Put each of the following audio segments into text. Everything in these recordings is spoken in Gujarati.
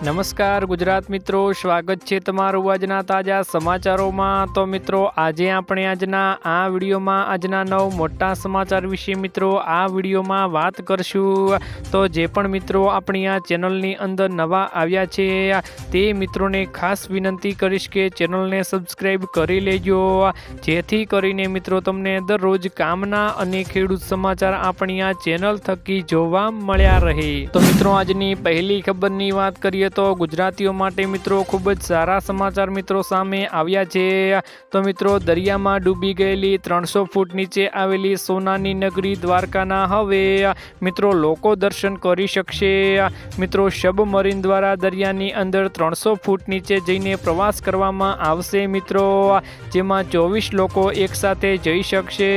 નમસ્કાર ગુજરાત મિત્રો, સ્વાગત છે તમારું આજના તાજા સમાચારોમાં। તો મિત્રો આજે આપણે આજના આ વિડીયોમાં આજના 9 મોટા સમાચાર વિશે મિત્રો આ વિડીયોમાં વાત કરશું। તો જે પણ મિત્રો આપણી આ ચેનલની અંદર નવા આવ્યા છે તે મિત્રોને ખાસ વિનંતી કરીશ કે ચેનલને સબસ્ક્રાઈબ કરી લેજો, જેથી કરીને મિત્રો તમને દરરોજ કામના અને ખેડૂત સમાચાર આપણી આ ચેનલ થકી જોવા મળ્યા રહે। તો મિત્રો આજની પહેલી ખબરની વાત કરીએ તો ગુજરાતીઓ માટે મિત્રો ખૂબ જ સારા સમાચાર મિત્રો સામે આવ્યા છે। તો મિત્રો દરિયામાં ડૂબી ગયેલી 300 ફૂટ નીચે આવેલી સોનાની નગરી દ્વારકાના હવે મિત્રો લોકો દર્શન કરી શકશે। મિત્રો સબમરીન દ્વારા દરિયાની અંદર 300 ફૂટ નીચે જઈને પ્રવાસ કરવામાં આવશે મિત્રો, જેમાં 24 લોકો એકસાથે જઈ શકશે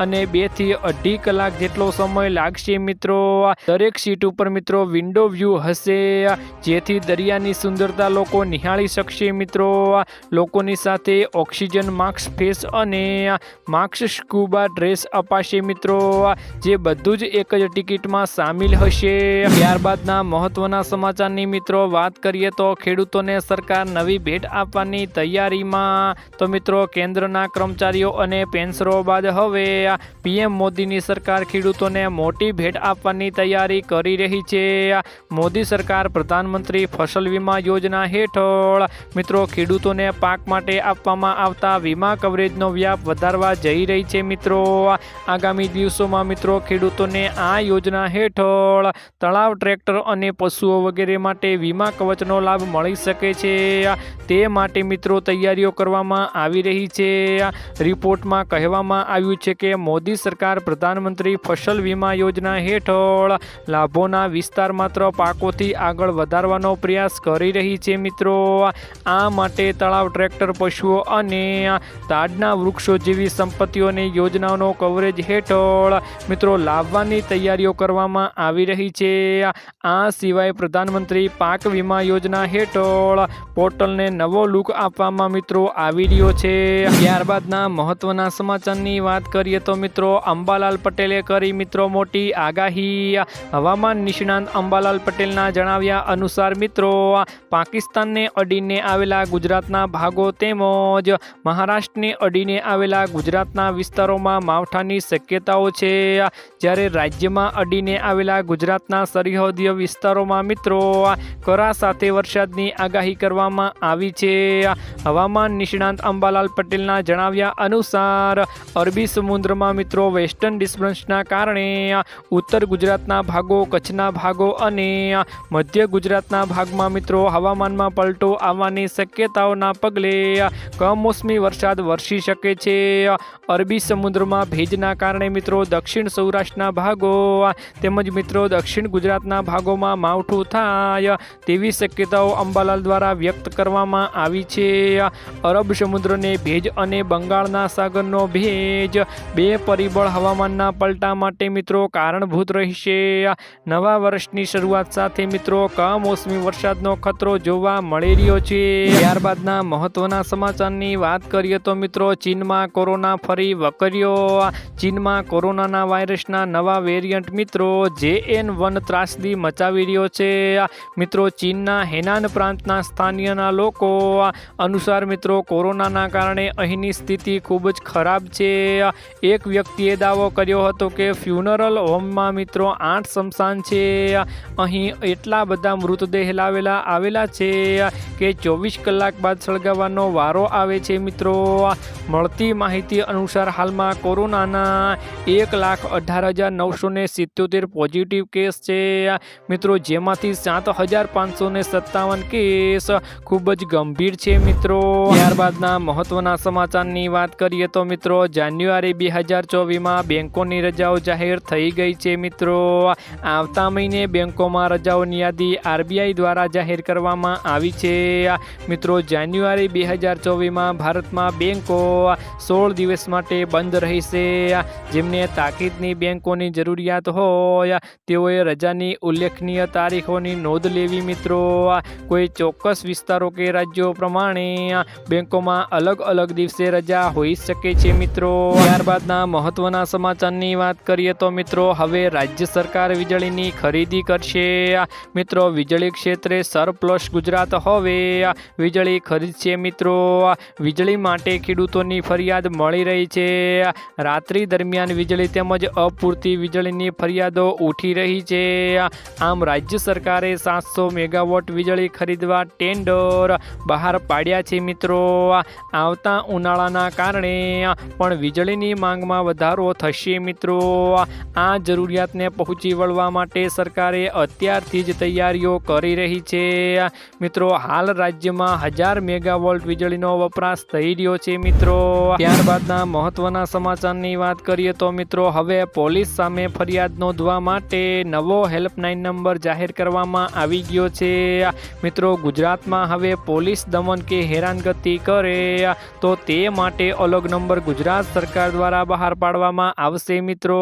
અને 2 થી 2.5 કલાક જેટલો સમય લાગશે મિત્રો। દરેક સીટ ઉપર મિત્રો વિન્ડો વ્યૂ હશે, જેથી દરિયાની સુંદરતા લોકો નિહાળી શકશે મિત્રો। લોકોની સાથે ઓક્સિજન માસ્ક, ફેસ અને માસ્ક, સ્કૂબા ડ્રેસ અપાશે મિત્રો, જે બધું જ એક જ ટિકિટમાં સામેલ હશે। ત્યારબાદના મહત્વના સમાચારની મિત્રો વાત કરીએ તો ખેડૂતોને સરકાર નવી ભેટ આપવાની તૈયારીમાં। તો મિત્રો કેન્દ્રના કર્મચારીઓ અને પેન્શનરો બાદ હવે પીએમ મોદીની સરકાર ખેડૂતોને મોટી ભેટ આપવાની તૈયારી કરી રહી છે। મોદી સરકાર પ્રધાનમંત્રી ફસલ વીમા યોજના હેઠળ મિત્રો ખેડૂતોને પાક માટે આપવામાં આવતા વીમા કવરેજનો વ્યાપ વધારવા જઈ રહી છે મિત્રો। આગામી દિવસોમાં મિત્રો ખેડૂતોને આ યોજના હેઠળ તળાવ, ટ્રેક્ટર અને પશુઓ વગેરે માટે વીમા કવચનો લાભ મળી શકે છે, તે માટે મિત્રો તૈયારીઓ કરવામાં આવી રહી છે। રિપોર્ટમાં કહેવામાં આવ્યું છે કે મોદી સરકાર પ્રધાનમંત્રી ફસલ વીમા યોજના હેઠળ લાભોના વિસ્તાર માત્ર પાકોથી આગળ વધારવાનો પ્રયાસ કરી રહી છે મિત્રો। આ માટે તળાવ, ટ્રેક્ટર, પશુઓ અને તાડના વૃક્ષો જેવી સંપત્તિઓની યોજનાઓનો કવરેજ હેઠળ મિત્રો લાવવાની તૈયારીઓ કરવામાં આવી રહી છે। આ સિવાય પ્રધાનમંત્રી પાક વીમા યોજના હેઠળ પોર્ટલને નવો લુક આપવામાં મિત્રો આવી રહ્યો છે। ત્યારબાદના મહત્વના સમાચારની વાત કરીએ તો મિત્રો અંબાલાલ પટેલે કરી મિત્રો મોટી આગાહી। હવામાન નિષ્ણાંત અંબાલાલ પટેલના જણાવ્યા અનુસાર મિત્રો પાકિસ્તાનને અડીને આવેલા ગુજરાતના ભાગો તેમજ મહારાષ્ટ્રને અડીને આવેલા ગુજરાતના વિસ્તારોમાં માવઠાની શક્યતાઓ છે, જ્યારે રાજ્યમાં અડીને આવેલા ગુજરાતના સરહદીય વિસ્તારોમાં મિત્રો કરા સાથે વરસાદની આગાહી કરવામાં આવી છે। હવામાન નિષ્ણાંત અંબાલાલ પટેલના જણાવ્યા અનુસાર અરબી સમુદ્રમાં મિત્રો વેસ્ટર્ન ડિસ્ટર્બન્સના કારણે ઉત્તર ગુજરાતના ભાગો, કચ્છના ભાગો અને મધ્ય ગુજરાતના ભાગમાં મિત્રો હવામાનમાં પલટો આવવાની શક્યતાઓના પગલે કમોસમી વરસાદ વરસી શકે છે। અરબી સમુદ્રમાં ભેજના કારણે મિત્રો દક્ષિણ સૌરાષ્ટ્રના ભાગો તેમજ મિત્રો દક્ષિણ ગુજરાતના ભાગોમાં માવઠું થાય તેવી શક્યતાઓ અંબાલાલ દ્વારા વ્યક્ત કરવામાં આવી છે। અરબ સમુદ્રને ભેજ અને બંગાળના સાગરનો ભેજ 2 પરિબળ હવામાનના પલટા માટે મિત્રો કારણભૂત રહેશે। નવા વર્ષની શરૂઆત સાથે મિત્રો કમોસમી વરસાદનો ખતરો જોવા મળી રહ્યો છે। ત્યારબાદના મહત્વના સમાચારની વાત કરીએ તો મિત્રો ચીનમાં કોરોના ફરી વકર્યો। ચીનમાં કોરોનાના વાયરસના નવા વેરિયન્ટ મિત્રો JN1 ત્રાસદી મચાવી રહ્યો છે મિત્રો। ચીનના હેનાન પ્રાંતના સ્થાનીયના લોકો અનુસાર મિત્રો કોરોનાના કારણે અહીંની સ્થિતિ ખૂબ જ ખરાબ છે। એક વ્યક્તિએ દાવો કર્યો હતો કે ફ્યુનરલ હોમમાં મિત્રો 8 સ્મશાન છે, અહીં એટલા બધા મૃતદેહ આવેલા છે કે 24 કલાક બાદ સળગાવવાનો વારો આવે છે મિત્રો। મળતી માહિતી અનુસાર હાલમાં કોરોનાના 1,18,977 પોઝિટિવ કેસ છે મિત્રો, જેમાંથી 7,557 કેસ ખૂબ જ ગંભીર છે મિત્રો। ત્યારબાદના મહત્વના સમાચારની વાત કરીએ તો મિત્રો જાન્યુઆરી 2024માં બેંકોની રજાઓ જાહેર થઈ ગઈ છે મિત્રો। આવતા મહિને બેંકોમાં રજાઓની યાદી RBI દ્વારા જાહેર કરવામાં આવી છે। મિત્રો જાન્યુઆરી 2024માં ભારતમાં બેંકો 16 દિવસ માટે બંધ રહેશે. જેમને તાકીદની બેંકોની જરૂરિયાત હોય તેઓએ રજાની ઉલ્લેખનીય તારીખોની નોંધ લેવી. મિત્રો કોઈ ચોક્કસ વિસ્તારો કે રાજ્યો પ્રમાણે બેંકોમાં અલગ અલગ દિવસે રજા હોઈ શકે છે. મિત્રો ત્યારબાદના મહત્વના સમાચારની વાત કરીએ તો મિત્રો હવે રાજ્ય સરકાર વીજળીની ખરીદી કરશે. મિત્રો વીજળી ક્ષેત્રે સરપ્લસ ગુજરાત હવે વીજળી ખરીદશે. મિત્રો વીજળી માટે ખેડૂતોની ફરિયાદ મળી રહી છે. રાત્રિ દરમિયાન વીજળી તેમજ અપૂરતી વીજળીની ફરિયાદો ઉઠી રહી છે. આમ રાજ્ય સરકારે 700 મેગાવોટ વીજળી ખરીદવા ટેન્ડર બહાર પાડ્યા છે. મિત્રો આવતા ઉનાળાના કારણે પણ વીજળીની માંગમાં વધારો થશે. મિત્રો આ જરૂરિયાતને પહોંચી વળવા માટે સરકારે અત્યારથી જ તૈયારીઓ કરી રહી છે. મિત્રો હાલ રાજ્યમાં 1000 મેગાવોલ્ટ વીજળીનો વપરાશ થઈ રહ્યો છે. મિત્રો ત્યારબાદના મહત્વના સમાચારની વાત કરીએ તો મિત્રો હવે પોલીસ સામે ફરિયાદ નોંધવા માટે નવો હેલ્પલાઇન નંબર જાહેર કરવામાં આવી ગયો છે. મિત્રો ગુજરાતમાં હવે પોલીસ દમન કે હેરાનગતિ કરે તો તે માટે અલગ નંબર ગુજરાત સરકાર દ્વારા બહાર પાડવામાં આવશે. મિત્રો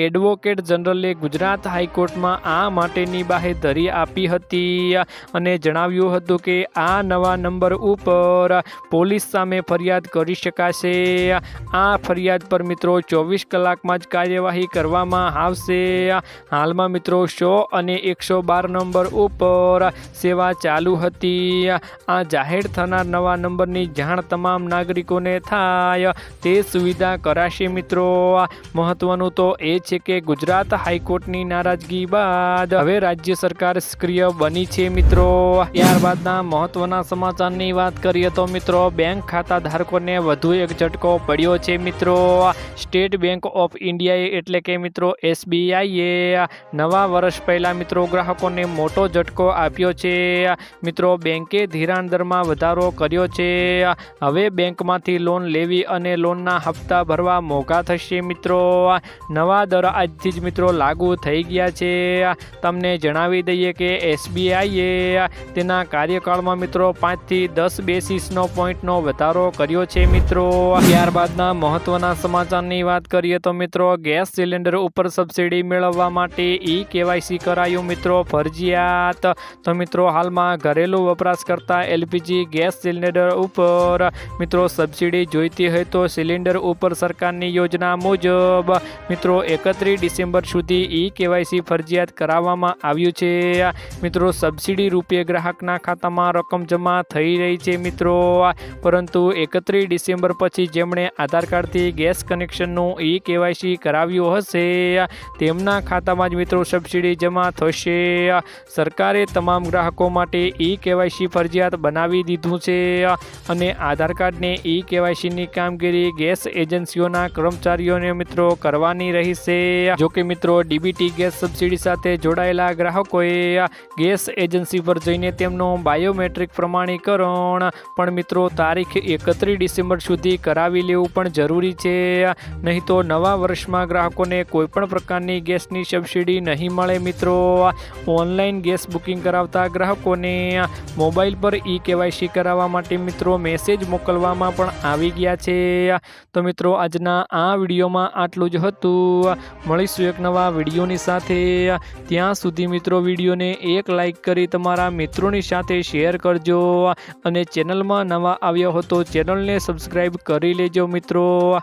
એડવોકેટ જનરલે ગુજરાત હાઈકોર્ટમાં આ માટેની બાહેધરી આપી હતી અને જણાવ્યું હતું કે આ નવા નંબર ઉપર પોલીસ સામે ફરિયાદ કરી શકાશે. આ ફરિયાદ પર મિત્રો 24 કલાકમાં જ કાર્યવાહી કરવામાં આવશે. હાલમાં મિત્રો 100 અને 112 નંબર ઉપર સેવા ચાલુ હતી. આ જાહેર થનાર નવા નંબરની જાણ તમામ નાગરિકોને થાય તે સુવિધા કરાશે. મિત્રો મહત્વનું તો એ છે કે ગુજરાત હાઈકોર્ટની નારાજગી બાદ હવે રાજ્ય સરકાર સક્રિય બની છે. મિત્રો ત્યારબાદના મહત્વના સમાચારની વાત કરીએ તો મિત્રો બેંક ખાતા ધારકોને વધુ એક ઝટકો પડ્યો છે. મિત્રો સ્ટેટ બેંક ઓફ ઇન્ડિયાએ એટલે કે મિત્રો SBIએ નવા વર્ષ પહેલા મિત્રો ગ્રાહકોને મોટો ઝટકો આપ્યો છે. મિત્રો બેંકે ધિરાણ દરમાં વધારો કર્યો છે. હવે બેંકમાંથી લોન લેવી અને લોનના હપ્તા ભરવા મોંઘા થશે. મિત્રો નવા દર આજથી જ મિત્રો લાગુ થઈ ગયા છે. તમને જણાવી દઈએ કે SBIએ તેના કાર્યકાળમાં મિત્રો 5 થી 10 બેસિસ પોઈન્ટનો વધારો કર્યો છે. મિત્રો ત્યારબાદના મહત્વના સમાચારની વાત કરીએ તો મિત્રો ગેસ સિલિન્ડર ઉપર સબસિડી મેળવવા માટે KYC કરાયું મિત્રો ફરજિયાત. તો મિત્રો હાલમાં ઘરેલું વપરાશ કરતા LPG ગેસ સિલિન્ડર ઉપર મિત્રો સબસિડી જોઈતી હોય તો સિલિન્ડર ઉપર સરકારની યોજના મુજબ મિત્રો 31 ડિસેમ્બર સુધી KYC ફરજિયાત કરાવવામાં આવ્યું છે. મિત્રો સબસિડી રૂપે ગ્રાહકના ખાતામાં રકમ જમા થઈ રહી છે. મિત્રો પરંતુ 31 ડિસેમ્બર પછી જેમણે આધાર કાર્ડથી ગેસ કનેક્શનનું KYC કરાવ્યું હશે તેમના ખાતામાં જ મિત્રો સબસિડી જમા થશે. સરકારે તમામ ગ્રાહકો માટે KYC ફરજિયાત બનાવી દીધું છે અને આધાર કાર્ડને KYCની કામગીરી ગેસ એજન્સીઓના કર્મચારીઓને મિત્રો કરવાની રહેશે. જોકે મિત્રો DBT ગેસ સબસિડી સાથે જોડાયેલા ગ્રાહકોએ ગેસ એજન્સી પર જઈને તેમનું બાયોમેટ્રિક પ્રમાણીકરણ પણ મિત્રો તારીખ 31 ડિસેમ્બર સુધી કરાવી લેવું પણ જરૂરી છે. નહીં તો નવા વર્ષમાં ગ્રાહકોને કોઈપણ પ્રકારની ગેસની સબસિડી નહીં મળે. મિત્રો ઓનલાઈન ગેસ બુકિંગ કરાવતા ગ્રાહકોને મોબાઈલ પર KYC કરાવવા માટે મિત્રો મેસેજ મોકલવામાં પણ આવી ગયા છે. તો મિત્રો આજના આ વિડીયોમાં આટલું જ હતું. મળીશું એક નવા વિડીયોની સાથે. ત્યાં સુધી મિત્રો વિડીયોને એક લાઈક કરી તમારા મિત્રોની સાથે શેર કરજો અને ચેનલમાં નવા આવ્યા હો તો ચેનલને સબસ્ક્રાઈબ કરી લેજો. મિત્રો